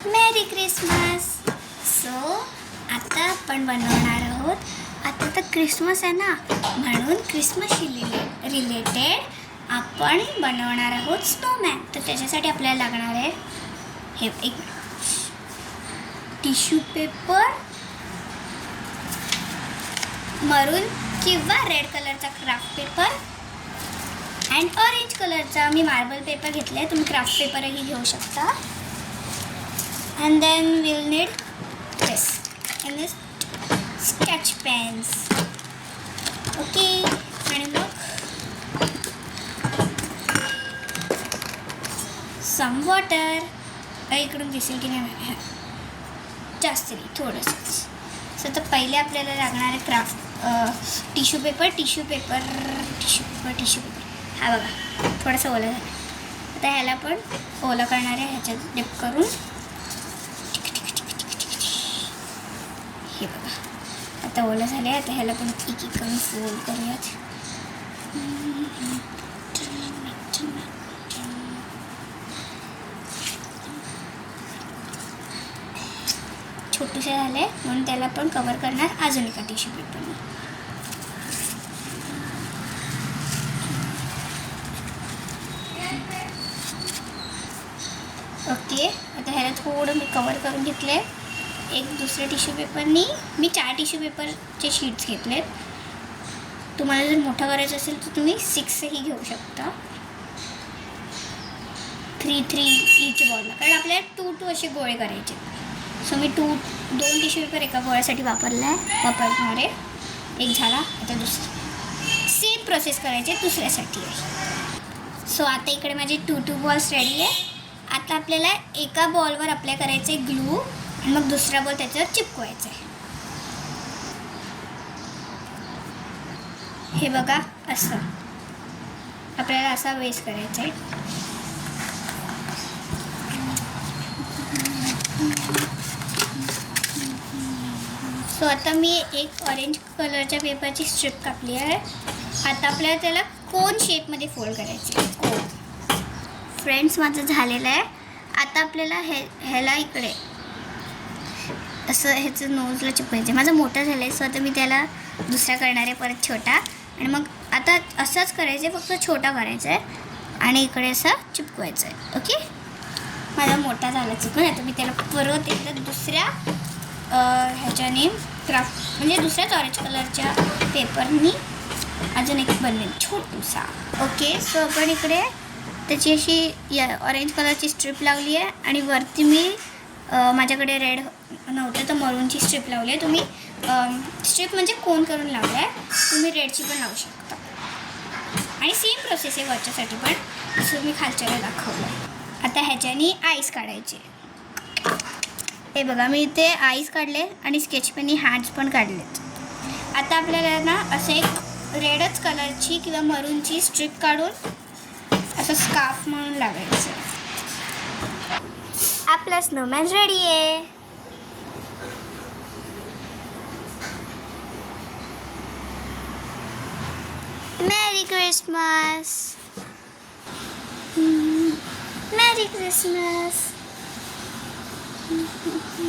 मेरी Christmas. So आता आपण बनवणार आहोत. आता तर क्रिसमस आहे ना, म्हणून क्रिसमस रिलेटेड आपण बनवणार आहोत स्नोमॅन. तर त्याच्यासाठी आपल्याला लागणार आहे हे एक टिश्यू पेपर, मरून किंवा रेड कलरचा क्राफ्ट पेपर अँड ऑरेंज कलरचा मी मार्बल पेपर घेतला आहे. तुम्ही क्राफ्ट पेपरही घेऊ शकता. And then we'll need this and this sketch pens. Okay, and look, some water. इकडून दिसेल की नाही, जास्त नाही, थोडंसंच. सो तर पहिले आपल्याला लागणार आहे क्राफ्ट टिश्यू पेपर. हा बघा, थोडंसं ओलं झालं. आता ह्याला पण ओलं करणार आहे. ह्याच्यात डिप करून हे बघा, आता ओलं झाले. आता ह्याला पण एक करून फोल्ड करूयात. छोटूसे झाले म्हणून त्याला पण कवर करणार अजून एका टिश्यू पेपरने. ओके, आता ह्याला थोडं मी कवर करून घेतले. एक दुसऱ्या टिश्यू पेपरनी मी 4 टिश्यू पेपरचे शीट्स घेतलेत. तुम्हाला जर मोठा करायचं असेल तर तुम्ही 6ही घेऊ शकता. 3 ईच बॉलला, कारण आपल्याला 2 असे गोळे करायचे. सो मी 2 टिश्यू पेपर एका गोळ्यासाठी वापरणार आहे. एक झाला. आता दुसरा सेम प्रोसेस करायचे दुसऱ्यासाठी आहे. सो आता इकडे माझे 2 बॉल्स रेडी आहे. आता आपल्याला एका बॉलवर अप्लाय करायचे ग्लू आणि मग दुसरा बॉल त्याच्यावर चिपकवायचा आहे. हे बघा, असं आपल्याला असा वेस्ट करायचा आहे. सो आता मी एक ऑरेंज कलरच्या पेपरची स्ट्रिप कापली आहे. आता आपल्याला त्याला कोन शेपमध्ये फोल्ड करायचे. कोन फ्रेंड्स माझं झालेलं आहे. आता आपल्याला ह्याला इकडे असं ह्याचं नोजला चिपकायचं. माझं मोठं झालं आहे. सो आता मी त्याला दुसरा करणार आहे, परत छोटा. आणि मग आता असंच करायचं आहे, फक्त छोटा करायचा आहे आणि इकडे असं चिपकवायचं आहे. ओके, माझा मोठा झाला चुकून. आता मी त्याला परत एकदा दुसऱ्या ह्याच्याने क्राफ्ट म्हणजे दुसऱ्याच ऑरेंज कलरच्या पेपरनी अजून एक बनवेन छोटूसा. ओके, सो आपण इकडे त्याची अशी ऑरेंज कलरची स्ट्रिप लावली आहे आणि वरती मी माझ्याकडे रेड नव्हतं तर मरूनची स्ट्रिप लावली आहे. तुम्ही स्ट्रिप म्हणजे कोन करून लावलं आहे. तुम्ही रेडची पण लावू शकता. आणि सेम प्रोसेस आहे वरच्यासाठी पण, जसं मी खालच्याला दाखवलं. आता ह्याच्याने आईस काढायचे. हे बघा, मी इथे आईस काढले आणि स्केच पेननी हँड्स पण काढलेत. आता आपल्याला ना असं एक रेडच कलरची किंवा मरूनची स्ट्रिप काढून असं स्कार्फ म्हणून लावायचं. आपला स्नोमॅन रेडी आहे. मेरी क्रिसमस. मेरी क्रिसमस.